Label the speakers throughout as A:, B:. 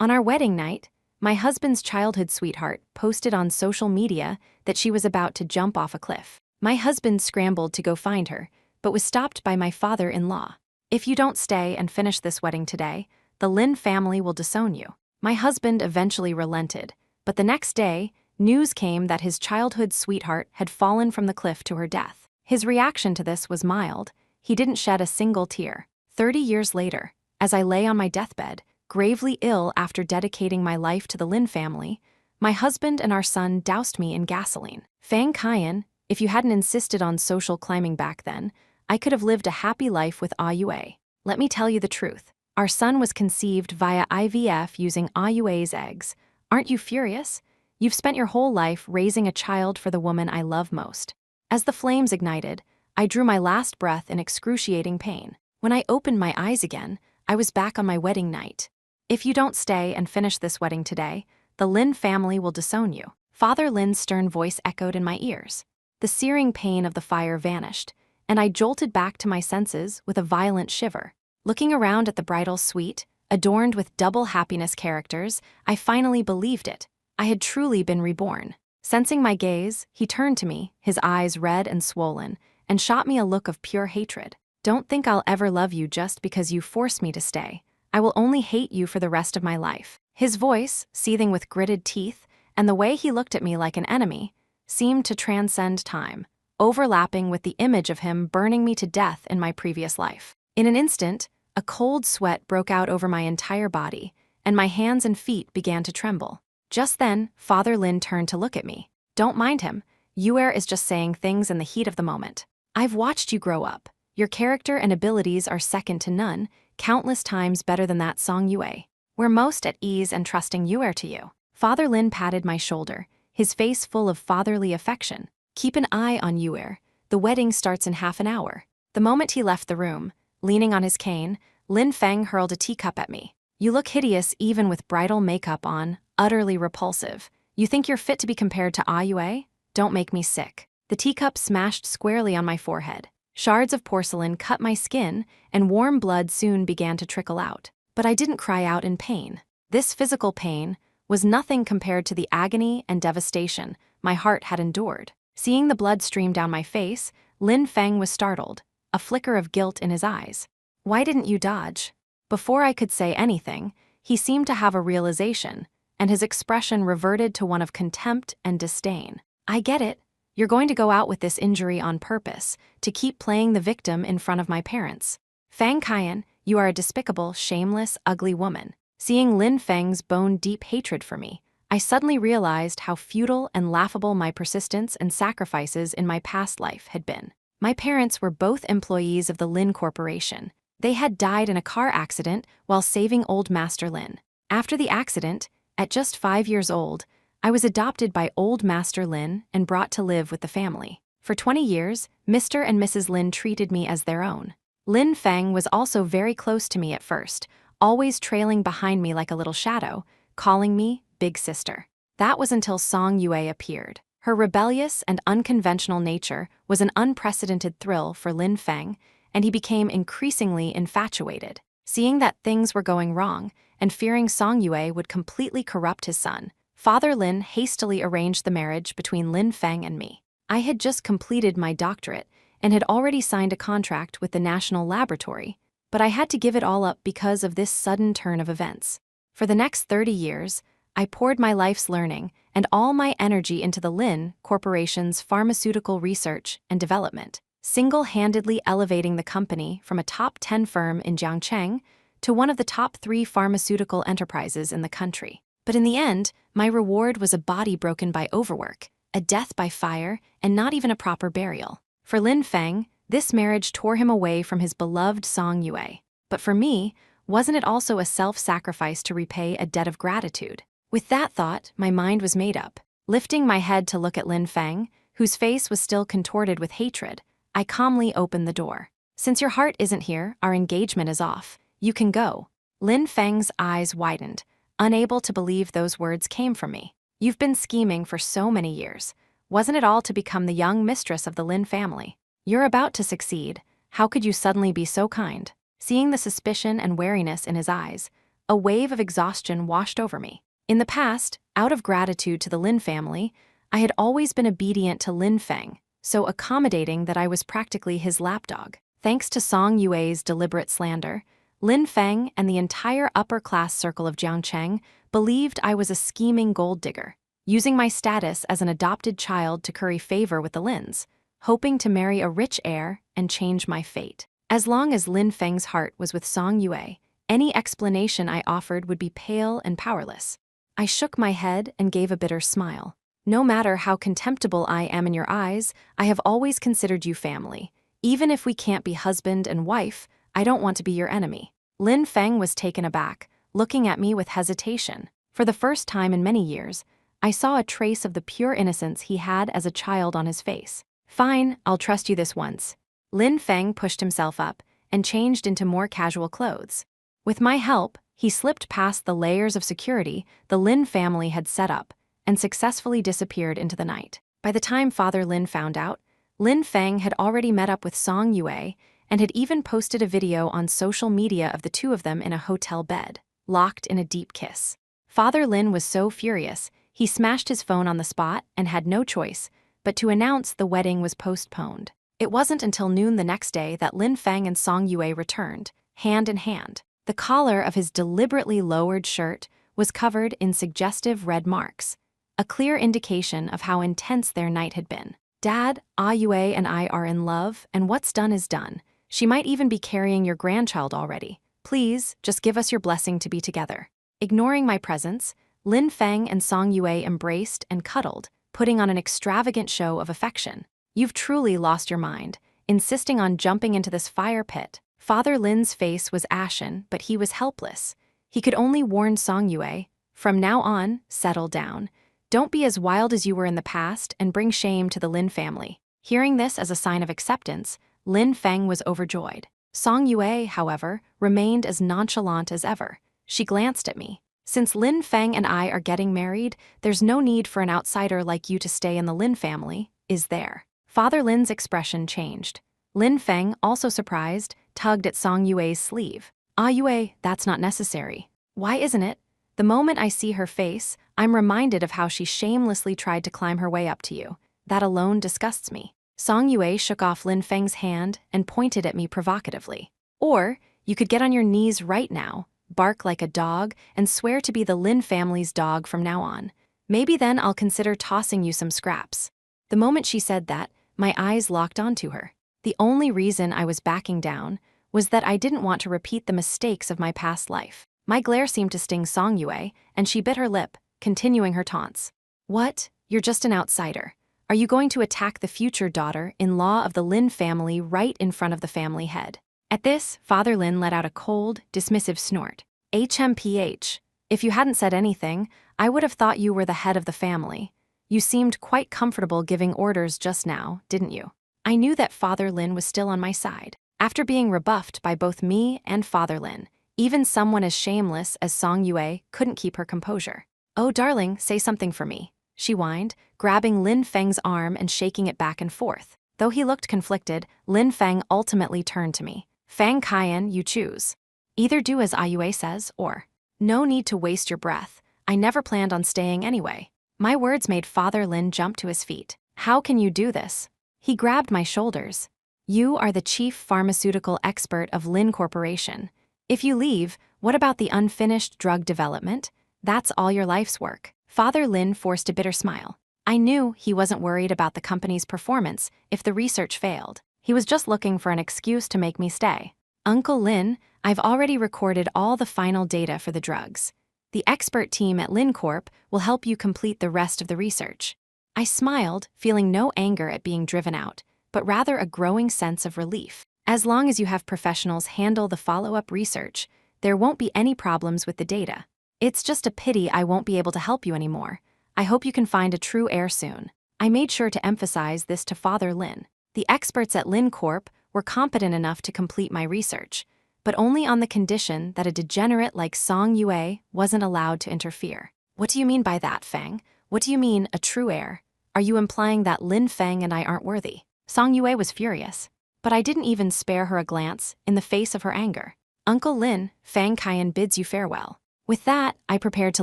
A: On our wedding night, my husband's childhood sweetheart posted on social media that she was about to jump off a cliff. My husband scrambled to go find her, but was stopped by my father-in-law. "If you don't stay and finish this wedding today, the Lin family will disown you." My husband eventually relented, but the next day, news came that his childhood sweetheart had fallen from the cliff to her death. His reaction to this was mild. He didn't shed a single tear. 30 years later, as I lay on my deathbed, gravely ill after dedicating my life to the Lin family, my husband and our son doused me in gasoline. Fang Kian, if you hadn't insisted on social climbing back then, I could have lived a happy life with Ayue. Let me tell you the truth. Our son was conceived via IVF using Ayue's eggs. Aren't you furious? You've spent your whole life raising a child for the woman I love most. As the flames ignited, I drew my last breath in excruciating pain. When I opened my eyes again, I was back on my wedding night. "If you don't stay and finish this wedding today, the Lin family will disown you." Father Lin's stern voice echoed in my ears. The searing pain of the fire vanished, and I jolted back to my senses with a violent shiver. Looking around at the bridal suite, adorned with double happiness characters, I finally believed it. I had truly been reborn. Sensing my gaze, he turned to me, his eyes red and swollen, and shot me a look of pure hatred. "Don't think I'll ever love you just because you force me to stay. I will only hate you for the rest of my life." His voice, seething with gritted teeth, and the way he looked at me like an enemy, seemed to transcend time, overlapping with the image of him burning me to death in my previous life. In an instant, a cold sweat broke out over my entire body, and my hands and feet began to tremble. Just then, Father Lin turned to look at me. "Don't mind him. Yue is just saying things in the heat of the moment. I've watched you grow up. Your character and abilities are second to none, countless times better than that Song Yue. We're most at ease and trusting Yue to you." Father Lin patted my shoulder, his face full of fatherly affection. "Keep an eye on Yue. The wedding starts in half an hour." The moment he left the room, leaning on his cane, Lin Feng hurled a teacup at me. "You look hideous even with bridal makeup on, utterly repulsive. You think you're fit to be compared to Ayue? Don't make me sick." The teacup smashed squarely on my forehead. Shards of porcelain cut my skin, and warm blood soon began to trickle out. But I didn't cry out in pain. This physical pain was nothing compared to the agony and devastation my heart had endured. Seeing the blood stream down my face, Lin Feng was startled, a flicker of guilt in his eyes. "Why didn't you dodge?" Before I could say anything, he seemed to have a realization, and his expression reverted to one of contempt and disdain. "I get it. You're going to go out with this injury on purpose, to keep playing the victim in front of my parents. Fang Kian, you are a despicable, shameless, ugly woman." Seeing Lin Feng's bone-deep hatred for me, I suddenly realized how futile and laughable my persistence and sacrifices in my past life had been. My parents were both employees of the Lin Corporation. They had died in a car accident while saving old Master Lin. After the accident, at just 5 years old, I was adopted by old Master Lin and brought to live with the family. For 20 years, Mr. and Mrs. Lin treated me as their own. Lin Feng was also very close to me at first, always trailing behind me like a little shadow, calling me Big Sister. That was until Song Yue appeared. Her rebellious and unconventional nature was an unprecedented thrill for Lin Feng, and he became increasingly infatuated. Seeing that things were going wrong, and fearing Song Yue would completely corrupt his son, Father Lin hastily arranged the marriage between Lin Feng and me. I had just completed my doctorate and had already signed a contract with the National Laboratory, but I had to give it all up because of this sudden turn of events. For the next 30 years, I poured my life's learning and all my energy into the Lin Corporation's pharmaceutical research and development, single-handedly elevating the company from a top 10 firm in Jiangcheng to one of the top 3 pharmaceutical enterprises in the country. But in the end, my reward was a body broken by overwork, a death by fire, and not even a proper burial. For Lin Feng, this marriage tore him away from his beloved Song Yue. But for me, wasn't it also a self-sacrifice to repay a debt of gratitude? With that thought, my mind was made up. Lifting my head to look at Lin Feng, whose face was still contorted with hatred, I calmly opened the door. "Since your heart isn't here, our engagement is off. You can go." Lin Feng's eyes widened, unable to believe those words came from me. "You've been scheming for so many years. Wasn't it all to become the young mistress of the Lin family? You're about to succeed. How could you suddenly be so kind?" Seeing the suspicion and wariness in his eyes, a wave of exhaustion washed over me. In the past, out of gratitude to the Lin family, I had always been obedient to Lin Feng, so accommodating that I was practically his lapdog. Thanks to Song Yue's deliberate slander, Lin Feng and the entire upper-class circle of Jiangcheng believed I was a scheming gold digger, using my status as an adopted child to curry favor with the Lins, hoping to marry a rich heir and change my fate. As long as Lin Feng's heart was with Song Yue, any explanation I offered would be pale and powerless. I shook my head and gave a bitter smile. No matter how contemptible I am in your eyes, I have always considered you family. Even if we can't be husband and wife, I don't want to be your enemy. Lin Feng was taken aback, looking at me with hesitation. For the first time in many years, I saw a trace of the pure innocence he had as a child on his face. Fine, I'll trust you this once. Lin Feng pushed himself up and changed into more casual clothes. With my help, he slipped past the layers of security the Lin family had set up and successfully disappeared into the night. By the time Father Lin found out, Lin Feng had already met up with Song Yue and had even posted a video on social media of the two of them in a hotel bed, locked in a deep kiss. Father Lin was so furious, he smashed his phone on the spot and had no choice but to announce the wedding was postponed. It wasn't until noon the next day that Lin Feng and Song Yue returned, hand in hand. The collar of his deliberately lowered shirt was covered in suggestive red marks, a clear indication of how intense their night had been. Dad, Yue and I are in love, and what's done is done. She might even be carrying your grandchild already. Please, just give us your blessing to be together. Ignoring my presence, Lin Feng and Song Yue embraced and cuddled, putting on an extravagant show of affection. You've truly lost your mind, insisting on jumping into this fire pit. Father Lin's face was ashen, but he was helpless. He could only warn Song Yue, from now on, settle down. Don't be as wild as you were in the past and bring shame to the Lin family. Hearing this as a sign of acceptance, Lin Feng was overjoyed. Song Yue, however, remained as nonchalant as ever. She glanced at me. Since Lin Feng and I are getting married, there's no need for an outsider like you to stay in the Lin family, is there? Father Lin's expression changed. Lin Feng, also surprised, tugged at Song Yue's sleeve. Yue, that's not necessary. Why isn't it? The moment I see her face, I'm reminded of how she shamelessly tried to climb her way up to you. That alone disgusts me. Song Yue shook off Lin Feng's hand and pointed at me provocatively. Or, you could get on your knees right now, bark like a dog, and swear to be the Lin family's dog from now on. Maybe then I'll consider tossing you some scraps. The moment she said that, my eyes locked onto her. The only reason I was backing down was that I didn't want to repeat the mistakes of my past life. My glare seemed to sting Song Yue, and she bit her lip, continuing her taunts. What? You're just an outsider. Are you going to attack the future daughter-in-law of the Lin family right in front of the family head? At this, Father Lin let out a cold, dismissive snort. HMPH. If you hadn't said anything, I would have thought you were the head of the family. You seemed quite comfortable giving orders just now, didn't you? I knew that Father Lin was still on my side. After being rebuffed by both me and Father Lin, even someone as shameless as Song Yue couldn't keep her composure. Oh, darling, say something for me, she whined, grabbing Lin Feng's arm and shaking it back and forth. Though he looked conflicted, Lin Feng ultimately turned to me. Fang Kaiyan, you choose. Either do as Yue says, or... No need to waste your breath. I never planned on staying anyway. My words made Father Lin jump to his feet. How can you do this? He grabbed my shoulders. You are the chief pharmaceutical expert of Lin Corporation. If you leave, what about the unfinished drug development? That's all your life's work. Father Lin forced a bitter smile. I knew he wasn't worried about the company's performance if the research failed. He was just looking for an excuse to make me stay. Uncle Lin, I've already recorded all the final data for the drugs. The expert team at Lin Corp will help you complete the rest of the research. I smiled, feeling no anger at being driven out, but rather a growing sense of relief. As long as you have professionals handle the follow-up research, there won't be any problems with the data. It's just a pity I won't be able to help you anymore. I hope you can find a true heir soon. I made sure to emphasize this to Father Lin. The experts at Lin Corp were competent enough to complete my research, but only on the condition that a degenerate like Song Yue wasn't allowed to interfere. What do you mean by that, Feng? What do you mean, a true heir? Are you implying that Lin Feng and I aren't worthy? Song Yue was furious, but I didn't even spare her a glance in the face of her anger. Uncle Lin, Fang Kaiyan bids you farewell. With that, I prepared to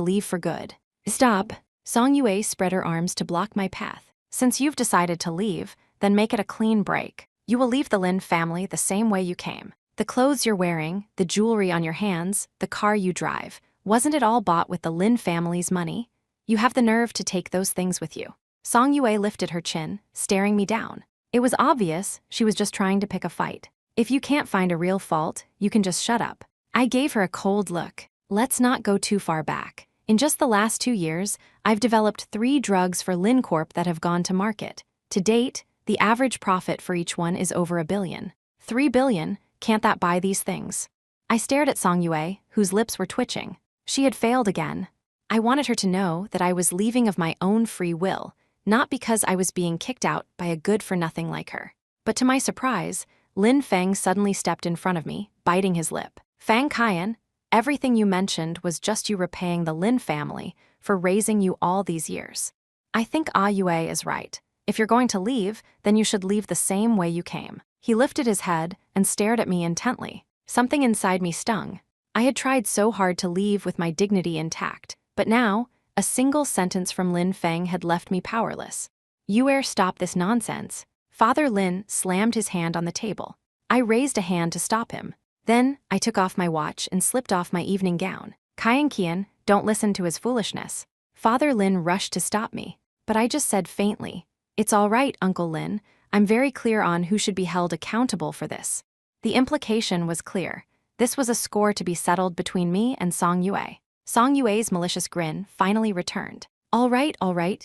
A: leave for good. Stop. Song Yue spread her arms to block my path. Since you've decided to leave, then make it a clean break. You will leave the Lin family the same way you came. The clothes you're wearing, the jewelry on your hands, the car you drive, wasn't it all bought with the Lin family's money? You have the nerve to take those things with you. Song Yue lifted her chin, staring me down. It was obvious she was just trying to pick a fight. If you can't find a real fault, you can just shut up. I gave her a cold look. Let's not go too far back. In just the last 2 years, I've developed 3 drugs for Lin Corp that have gone to market. To date, the average profit for each one is over $1 billion. $3 billion, can't that buy these things? I stared at Song Yue, whose lips were twitching. She had failed again. I wanted her to know that I was leaving of my own free will, not because I was being kicked out by a good-for-nothing like her. But to my surprise, Lin Feng suddenly stepped in front of me, biting his lip. Fang Qian, everything you mentioned was just you repaying the Lin family for raising you all these years. I think Yue is right. If you're going to leave, then you should leave the same way you came. He lifted his head and stared at me intently. Something inside me stung. I had tried so hard to leave with my dignity intact, but now, a single sentence from Lin Feng had left me powerless. Yue, stop this nonsense. Father Lin slammed his hand on the table. I raised a hand to stop him. Then, I took off my watch and slipped off my evening gown. Qian, don't listen to his foolishness. Father Lin rushed to stop me, but I just said faintly, "It's all right, Uncle Lin. I'm very clear on who should be held accountable for this." The implication was clear. This was a score to be settled between me and Song Yue. Song Yue's malicious grin finally returned. All right,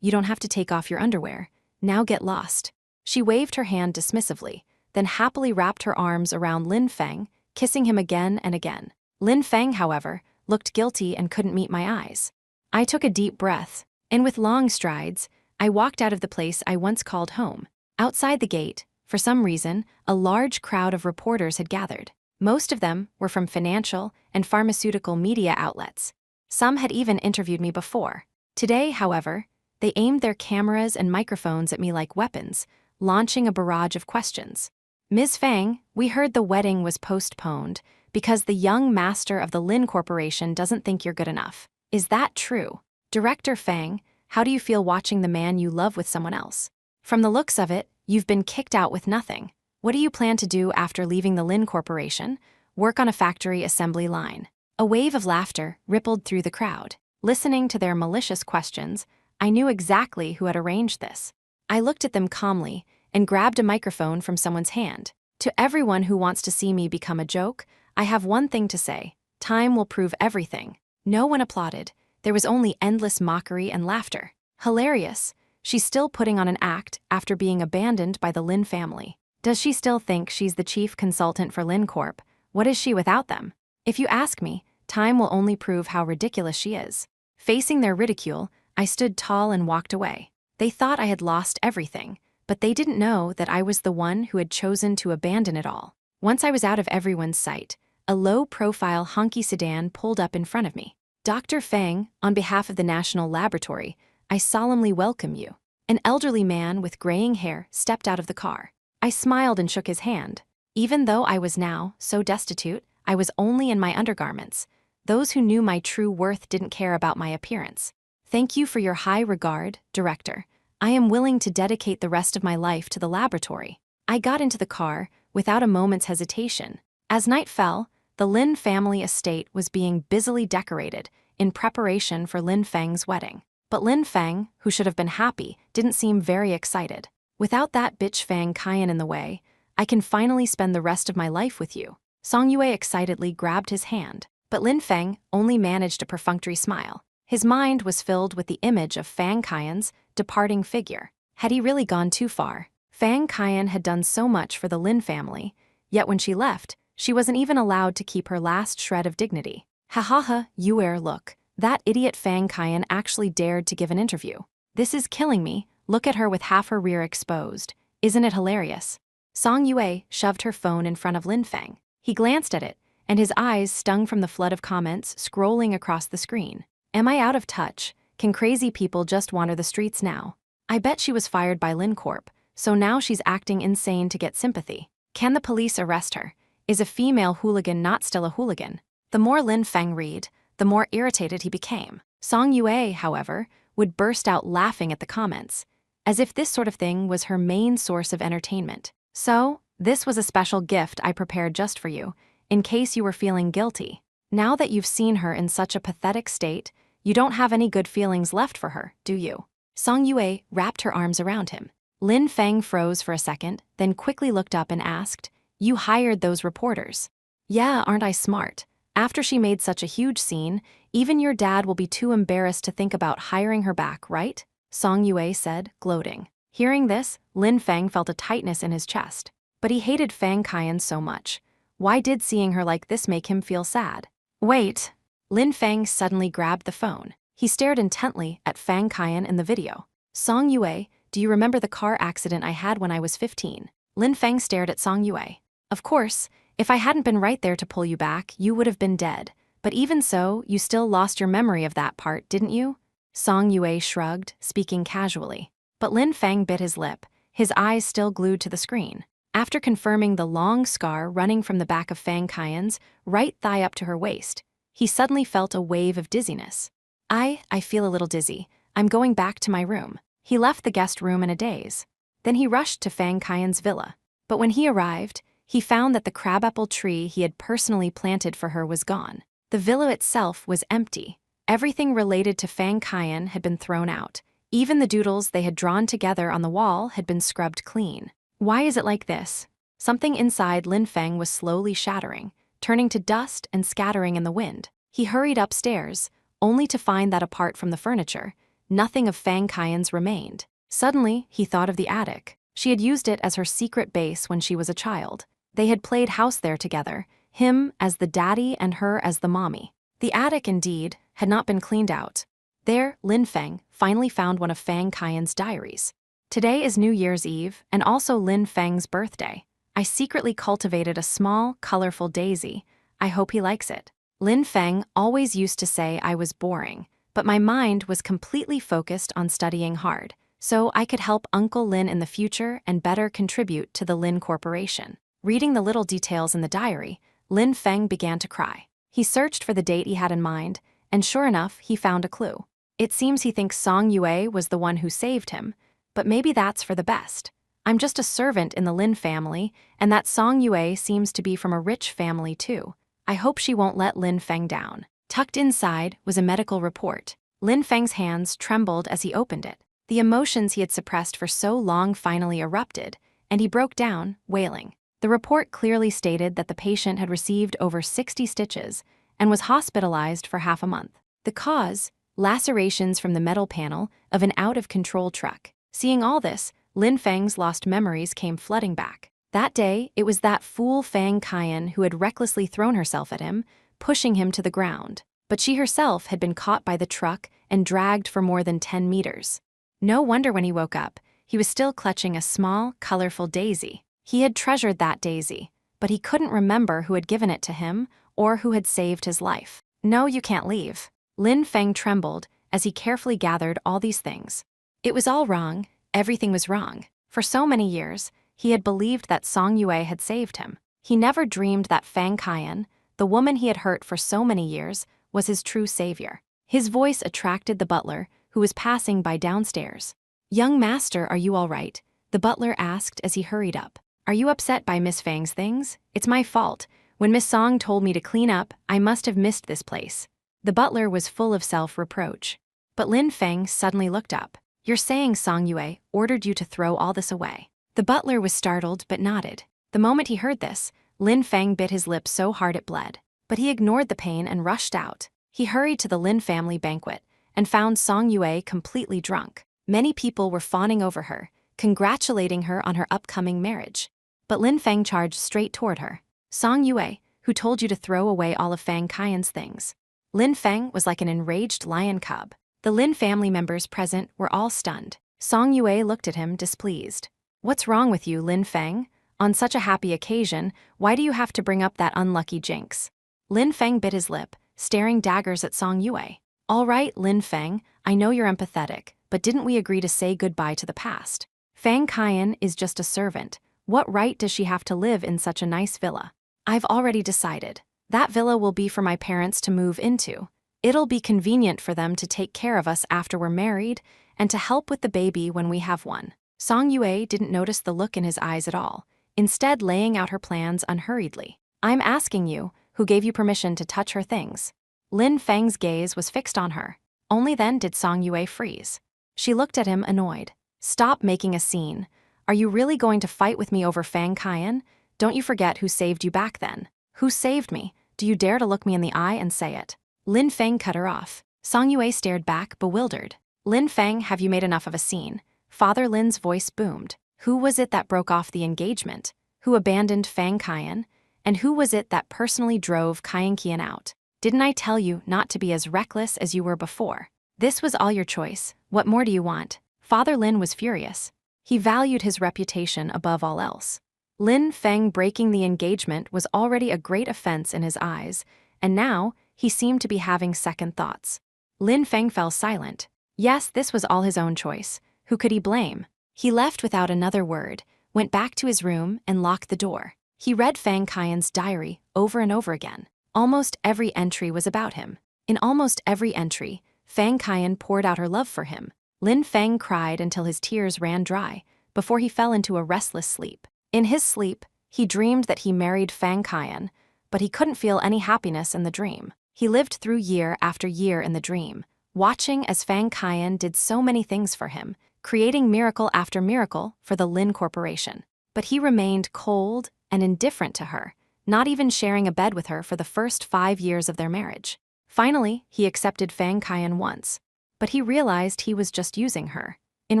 A: you don't have to take off your underwear. Now get lost. She waved her hand dismissively, then happily wrapped her arms around Lin Feng, kissing him again and again. Lin Feng, however, looked guilty and couldn't meet my eyes. I took a deep breath, and with long strides, I walked out of the place I once called home. Outside the gate, for some reason, a large crowd of reporters had gathered. Most of them were from financial and pharmaceutical media outlets. Some had even interviewed me before. Today, however, they aimed their cameras and microphones at me like weapons, launching a barrage of questions. Ms. Fang, we heard the wedding was postponed because the young master of the Lin Corporation doesn't think you're good enough. Is that true? Director Fang, how do you feel watching the man you love with someone else? From the looks of it, you've been kicked out with nothing. What do you plan to do after leaving the Lin Corporation? Work on a factory assembly line. A wave of laughter rippled through the crowd. Listening to their malicious questions, I knew exactly who had arranged this. I looked at them calmly and grabbed a microphone from someone's hand. To everyone who wants to see me become a joke, I have one thing to say. Time will prove everything. No one applauded. There was only endless mockery and laughter. Hilarious. She's still putting on an act after being abandoned by the Lin family. Does she still think she's the chief consultant for Lin Corp? What is she without them? If you ask me, time will only prove how ridiculous she is. Facing their ridicule, I stood tall and walked away. They thought I had lost everything, but they didn't know that I was the one who had chosen to abandon it all. Once I was out of everyone's sight, a low-profile honky sedan pulled up in front of me. Dr. Fang, on behalf of the National Laboratory, I solemnly welcome you. An elderly man with graying hair stepped out of the car. I smiled and shook his hand. Even though I was now so destitute, I was only in my undergarments. Those who knew my true worth didn't care about my appearance. Thank you for your high regard, Director. I am willing to dedicate the rest of my life to the laboratory. I got into the car without a moment's hesitation. As night fell, the Lin family estate was being busily decorated in preparation for Lin Feng's wedding. But Lin Feng, who should have been happy, didn't seem very excited. Without that bitch Fang Qian in the way, I can finally spend the rest of my life with you. Song Yue excitedly grabbed his hand, but Lin Feng only managed a perfunctory smile. His mind was filled with the image of Fang Qian's departing figure. Had he really gone too far? Fang Qian had done so much for the Lin family, yet when she left, she wasn't even allowed to keep her last shred of dignity. Ha ha ha, Yue, look. That idiot Fang Qian actually dared to give an interview. This is killing me. Look at her with half her rear exposed. Isn't it hilarious? Song Yue shoved her phone in front of Lin Feng. He glanced at it, and his eyes stung from the flood of comments scrolling across the screen. Am I out of touch? Can crazy people just wander the streets now? I bet she was fired by Lin Corp, so now she's acting insane to get sympathy. Can the police arrest her? Is a female hooligan not still a hooligan? The more Lin Feng read, the more irritated he became. Song Yue, however, would burst out laughing at the comments, as if this sort of thing was her main source of entertainment. So, this was a special gift I prepared just for you, in case you were feeling guilty. Now that you've seen her in such a pathetic state, you don't have any good feelings left for her, do you? Song Yue wrapped her arms around him. Lin Feng froze for a second, then quickly looked up and asked, "You hired those reporters?" "Yeah, aren't I smart? After she made such a huge scene, even your dad will be too embarrassed to think about hiring her back, right?" Song Yue said, gloating. Hearing this, Lin Feng felt a tightness in his chest. But he hated Fang Qian so much. Why did seeing her like this make him feel sad? Wait. Lin Feng suddenly grabbed the phone. He stared intently at Fang Qian in the video. "Song Yue, do you remember the car accident I had when I was 15? Lin Feng stared at Song Yue. "Of course, if I hadn't been right there to pull you back, you would have been dead. But even so, you still lost your memory of that part, didn't you?" Song Yue shrugged, speaking casually. But Lin Feng bit his lip, his eyes still glued to the screen. After confirming the long scar running from the back of Fang Qian's right thigh up to her waist, he suddenly felt a wave of dizziness. I feel a little dizzy. I'm going back to my room." He left the guest room in a daze. Then he rushed to Fang Qian's villa. But when he arrived, he found that the crabapple tree he had personally planted for her was gone. The villa itself was empty. Everything related to Fang Qian had been thrown out. Even the doodles they had drawn together on the wall had been scrubbed clean. Why is it like this? Something inside Lin Feng was slowly shattering, turning to dust and scattering in the wind. He hurried upstairs, only to find that apart from the furniture, nothing of Fang Qian's remained. Suddenly, he thought of the attic. She had used it as her secret base when she was a child. They had played house there together, him as the daddy and her as the mommy. The attic, indeed, had not been cleaned out. There, Lin Feng finally found one of Fang Qian's diaries. "Today is New Year's Eve and also Lin Feng's birthday. I secretly cultivated a small, colorful daisy. I hope he likes it. Lin Feng always used to say I was boring, but my mind was completely focused on studying hard, so I could help Uncle Lin in the future and better contribute to the Lin Corporation." Reading the little details in the diary, Lin Feng began to cry. He searched for the date he had in mind, and sure enough, he found a clue. It seems he thinks Song Yue was the one who saved him, but maybe that's for the best. "I'm just a servant in the Lin family, and that Song Yue seems to be from a rich family too. I hope she won't let Lin Feng down." Tucked inside was a medical report. Lin Feng's hands trembled as he opened it. The emotions he had suppressed for so long finally erupted, and he broke down, wailing. The report clearly stated that the patient had received over 60 stitches and was hospitalized for half a month. The cause? Lacerations from the metal panel of an out-of-control truck. Seeing all this, Lin Feng's lost memories came flooding back. That day, it was that fool Fang Qian who had recklessly thrown herself at him, pushing him to the ground. But she herself had been caught by the truck and dragged for more than 10 meters. No wonder when he woke up, he was still clutching a small, colorful daisy. He had treasured that daisy, but he couldn't remember who had given it to him or who had saved his life. "No, you can't leave." Lin Feng trembled as he carefully gathered all these things. It was all wrong, everything was wrong. For so many years, he had believed that Song Yue had saved him. He never dreamed that Fang Qian, the woman he had hurt for so many years, was his true savior. His voice attracted the butler, who was passing by downstairs. "Young master, are you all right?" the butler asked as he hurried up. "Are you upset by Miss Fang's things? It's my fault. When Miss Song told me to clean up, I must have missed this place." The butler was full of self-reproach. But Lin Feng suddenly looked up. "You're saying Song Yue ordered you to throw all this away?" The butler was startled but nodded. The moment he heard this, Lin Feng bit his lip so hard it bled. But he ignored the pain and rushed out. He hurried to the Lin family banquet and found Song Yue completely drunk. Many people were fawning over her, congratulating her on her upcoming marriage. But Lin Feng charged straight toward her. "Song Yue, who told you to throw away all of Fang Qian's things?" Lin Feng was like an enraged lion cub. The Lin family members present were all stunned. Song Yue looked at him displeased. "What's wrong with you, Lin Feng? On such a happy occasion, why do you have to bring up that unlucky jinx?" Lin Feng bit his lip, staring daggers at Song Yue. "All right, Lin Feng, I know you're empathetic, but didn't we agree to say goodbye to the past? Fang Qian is just a servant. What right does she have to live in such a nice villa?" "I've already decided. That villa will be for my parents to move into. It'll be convenient for them to take care of us after we're married and to help with the baby when we have one. Song Yue didn't notice the look in his eyes at all, instead laying out her plans unhurriedly. I'm asking you, who gave you permission to touch her things? Lin Feng's gaze was fixed on her. Only then did Song Yue freeze. She looked at him annoyed. Stop making a scene. Are you really going to fight with me over Fang Qian? Don't you forget who saved you back then. Who saved me? Do you dare to look me in the eye and say it? Lin Feng cut her off. Song Yue stared back, bewildered. Lin Feng, have you made enough of a scene? Father Lin's voice boomed. Who was it that broke off the engagement? Who abandoned Fang Qian? And who was it that personally drove Qian Qian out? Didn't I tell you not to be as reckless as you were before? This was all your choice. What more do you want? Father Lin was furious. He valued his reputation above all else. Lin Feng breaking the engagement was already a great offense in his eyes, and now he seemed to be having second thoughts. Lin Feng fell silent. Yes, this was all his own choice. Who could he blame? He left without another word, went back to his room, and locked the door. He read Fang Qian's diary over and over again. Almost every entry was about him. In almost every entry, Fang Qian poured out her love for him. Lin Feng cried until his tears ran dry, before he fell into a restless sleep. In his sleep, he dreamed that he married Fang Qian, but he couldn't feel any happiness in the dream. He lived through year after year in the dream, watching as Fang Qian did so many things for him, creating miracle after miracle for the Lin Corporation. But he remained cold and indifferent to her, not even sharing a bed with her for the first 5 years of their marriage. Finally, he accepted Fang Qian once, but he realized he was just using her. In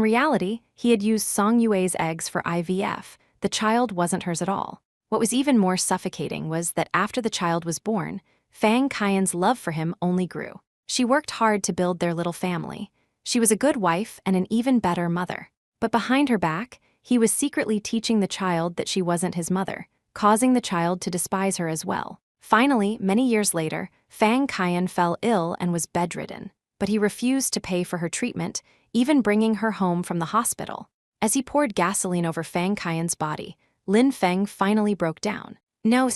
A: reality, he had used Song Yue's eggs for IVF. The child wasn't hers at all. What was even more suffocating was that after the child was born, Fang Qian's love for him only grew. She worked hard to build their little family. She was a good wife and an even better mother. But behind her back, he was secretly teaching the child that she wasn't his mother, causing the child to despise her as well. Finally, many years later, Fang Qian fell ill and was bedridden. But he refused to pay for her treatment, even bringing her home from the hospital. As he poured gasoline over Fang Qian's body, Lin Feng finally broke down. No.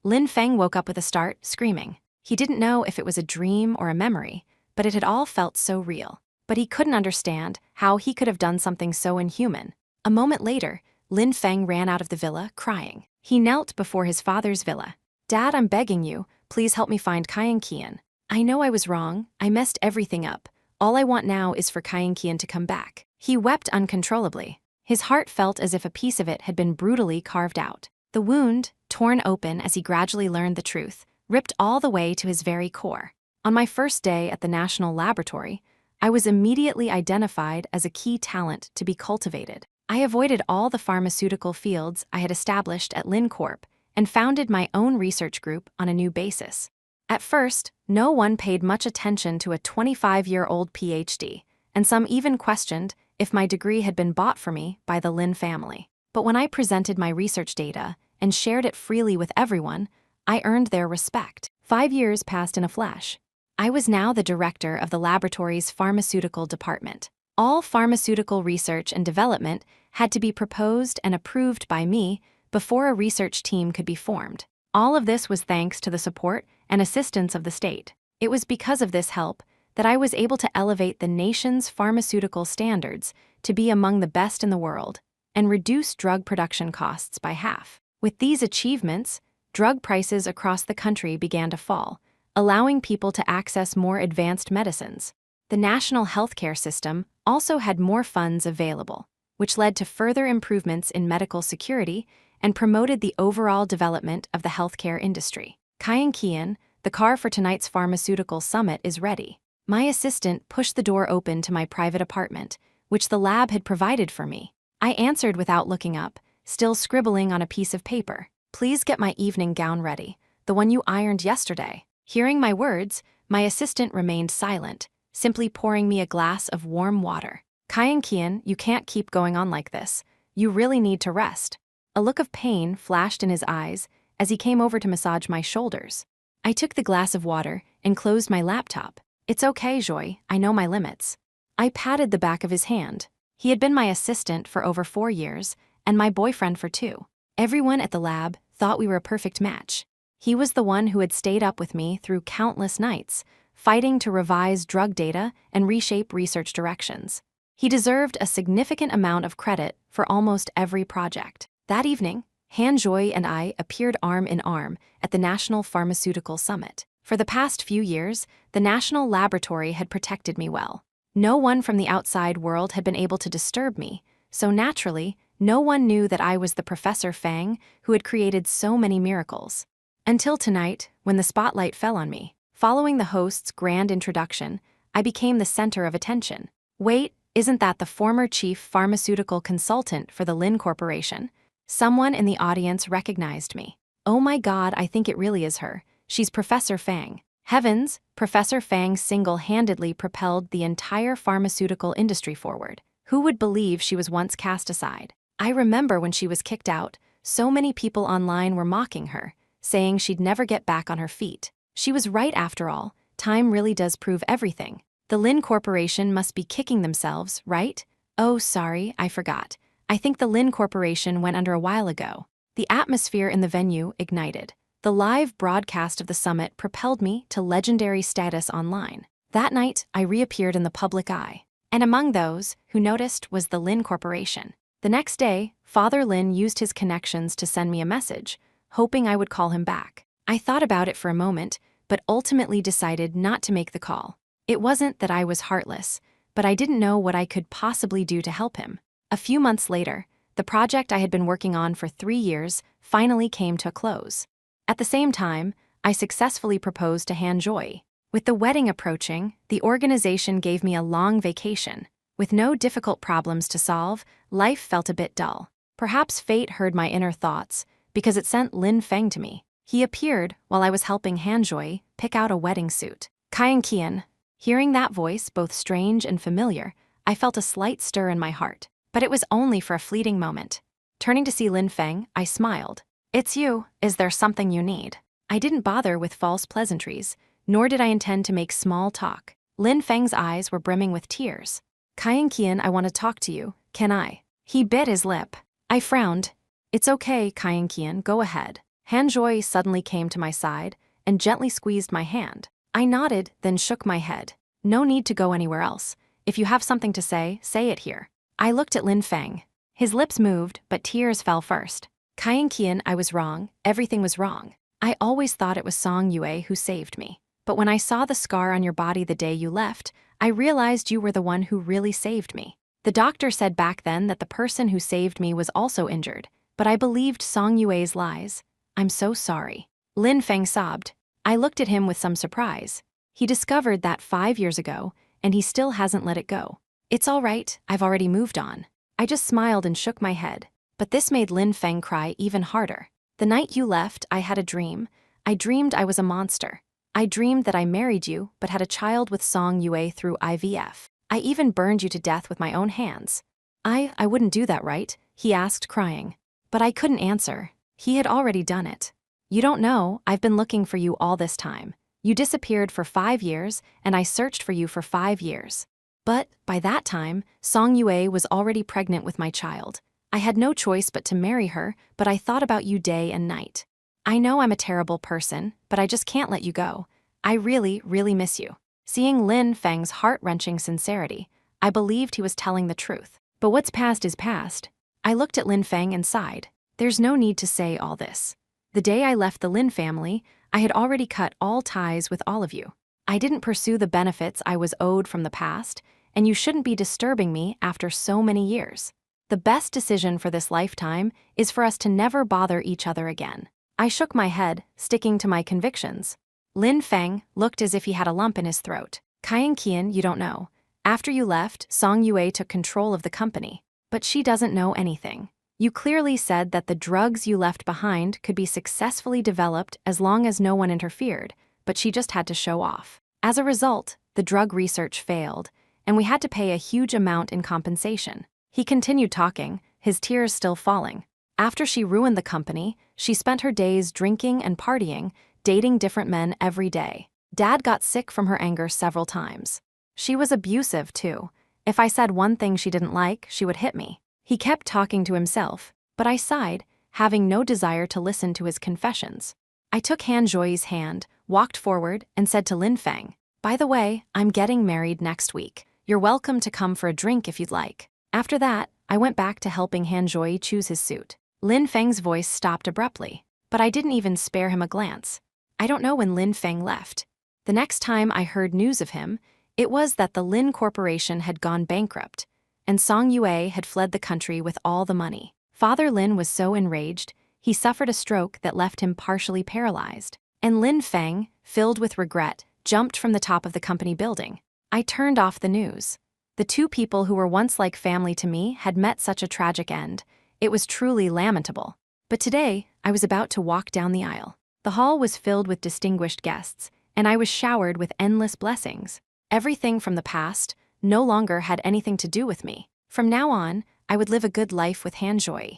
A: Lin Feng woke up with a start, screaming. He didn't know if it was a dream or a memory, but it had all felt so real. But he couldn't understand how he could have done something so inhuman. A moment later, Lin Feng ran out of the villa, crying. He knelt before his father's villa. Dad, I'm begging you, please help me find Qian Qian. I know I was wrong, I messed everything up. All I want now is for Qian Qian to come back. He wept uncontrollably. His heart felt as if a piece of it had been brutally carved out. The wound, torn open as he gradually learned the truth, ripped all the way to his very core. On my first day at the National Laboratory, I was immediately identified as a key talent to be cultivated. I avoided all the pharmaceutical fields I had established at LinCorp and founded my own research group on a new basis. At first, no one paid much attention to a 25-year-old PhD, and some even questioned if my degree had been bought for me by the Lin family. But when I presented my research data and shared it freely with everyone, I earned their respect. 5 years passed in a flash. I was now the director of the laboratory's pharmaceutical department. All pharmaceutical research and development had to be proposed and approved by me before a research team could be formed. All of this was thanks to the support and assistance of the state. It was because of this help that I was able to elevate the nation's pharmaceutical standards to be among the best in the world and reduce drug production costs by half. With these achievements, drug prices across the country began to fall, allowing people to access more advanced medicines. The national healthcare system also had more funds available, which led to further improvements in medical security and promoted the overall development of the healthcare industry. Qian Qian, the car for tonight's pharmaceutical summit is ready. My assistant pushed the door open to my private apartment, which the lab had provided for me. I answered without looking up, still scribbling on a piece of paper. Please get my evening gown ready, the one you ironed yesterday. Hearing my words, my assistant remained silent, simply pouring me a glass of warm water. Qian Qian, you can't keep going on like this. You really need to rest. A look of pain flashed in his eyes as he came over to massage my shoulders. I took the glass of water and closed my laptop. It's okay, Joy, I know my limits. I patted the back of his hand. He had been my assistant for over 4 years and my boyfriend for 2. Everyone at the lab thought we were a perfect match. He was the one who had stayed up with me through countless nights, fighting to revise drug data and reshape research directions. He deserved a significant amount of credit for almost every project. That evening, Han Joy and I appeared arm in arm at the National Pharmaceutical Summit. For the past few years, the National Laboratory had protected me well. No one from the outside world had been able to disturb me, so naturally, no one knew that I was the Professor Fang who had created so many miracles. Until tonight, when the spotlight fell on me. Following the host's grand introduction, I became the center of attention. Wait, isn't that the former chief pharmaceutical consultant for the Lin Corporation? Someone in the audience recognized me. Oh my God, I think it really is her. She's Professor Fang. Heavens, Professor Fang single-handedly propelled the entire pharmaceutical industry forward. Who would believe she was once cast aside? I remember when she was kicked out, so many people online were mocking her, saying she'd never get back on her feet. She was right after all. Time really does prove everything. The Lin Corporation must be kicking themselves, right? Oh, sorry, I forgot. I think the Lin Corporation went under a while ago. The atmosphere in the venue ignited. The live broadcast of the summit propelled me to legendary status online. That night, I reappeared in the public eye. And among those who noticed was the Lin Corporation. The next day, Father Lin used his connections to send me a message, hoping I would call him back. I thought about it for a moment, but ultimately decided not to make the call. It wasn't that I was heartless, but I didn't know what I could possibly do to help him. A few months later, the project I had been working on for 3 years finally came to a close. At the same time, I successfully proposed to Han Joy. With the wedding approaching, the organization gave me a long vacation. With no difficult problems to solve, life felt a bit dull. Perhaps fate heard my inner thoughts, because it sent Lin Feng to me. He appeared while I was helping Han Joy pick out a wedding suit. Kian Qian. Hearing that voice, both strange and familiar, I felt a slight stir in my heart. But it was only for a fleeting moment. Turning to see Lin Feng, I smiled. It's you. Is there something you need? I didn't bother with false pleasantries, nor did I intend to make small talk. Lin Feng's eyes were brimming with tears. Kian Qian, I want to talk to you. Can I? He bit his lip. I frowned. It's okay, Kian Qian, go ahead. Han Joy suddenly came to my side and gently squeezed my hand. I nodded, then shook my head. No need to go anywhere else. If you have something to say it here. I looked at Lin Feng. His lips moved, but tears fell first. Kian Qian, I was wrong. Everything was wrong. I always thought it was Song Yue who saved me. But when I saw the scar on your body the day you left, I realized you were the one who really saved me. The doctor said back then that the person who saved me was also injured, but I believed Song Yue's lies. I'm so sorry. Lin Feng sobbed. I looked at him with some surprise. He discovered that 5 years ago, and he still hasn't let it go. It's all right, I've already moved on. I just smiled and shook my head, but this made Lin Feng cry even harder. The night you left, I had a dream. I dreamed I was a monster. I dreamed that I married you, but had a child with Song Yue through IVF. I even burned you to death with my own hands. I wouldn't do that, right? He asked, crying. But I couldn't answer. He had already done it. You don't know, I've been looking for you all this time. You disappeared for 5 years, and I searched for you for 5 years. But, by that time, Song Yue was already pregnant with my child. I had no choice but to marry her, but I thought about you day and night. I know I'm a terrible person, but I just can't let you go. I really, really miss you. Seeing Lin Feng's heart-wrenching sincerity, I believed he was telling the truth. But what's past is past. I looked at Lin Feng and sighed. There's no need to say all this. The day I left the Lin family, I had already cut all ties with all of you. I didn't pursue the benefits I was owed from the past, and you shouldn't be disturbing me after so many years. The best decision for this lifetime is for us to never bother each other again. I shook my head, sticking to my convictions. Lin Feng looked as if he had a lump in his throat. Kian Qian, you don't know. After you left, Song Yue took control of the company. But she doesn't know anything. You clearly said that the drugs you left behind could be successfully developed as long as no one interfered, but she just had to show off. As a result, the drug research failed, and we had to pay a huge amount in compensation. He continued talking, his tears still falling. After she ruined the company, she spent her days drinking and partying, dating different men every day. Dad got sick from her anger several times. She was abusive, too. If I said one thing she didn't like, she would hit me. He kept talking to himself, but I sighed, having no desire to listen to his confessions. I took Han Joy's hand, walked forward, and said to Lin Feng, By the way, I'm getting married next week. You're welcome to come for a drink if you'd like. After that, I went back to helping Han Joi choose his suit. Lin Feng's voice stopped abruptly, but I didn't even spare him a glance. I don't know when Lin Feng left. The next time I heard news of him, it was that the Lin Corporation had gone bankrupt, and Song Yue had fled the country with all the money. Father Lin was so enraged, he suffered a stroke that left him partially paralyzed. And Lin Feng, filled with regret, jumped from the top of the company building. I turned off the news. The two people who were once like family to me had met such a tragic end. It was truly lamentable. But today, I was about to walk down the aisle. The hall was filled with distinguished guests, and I was showered with endless blessings. Everything from the past no longer had anything to do with me. From now on, I would live a good life with Han Joi.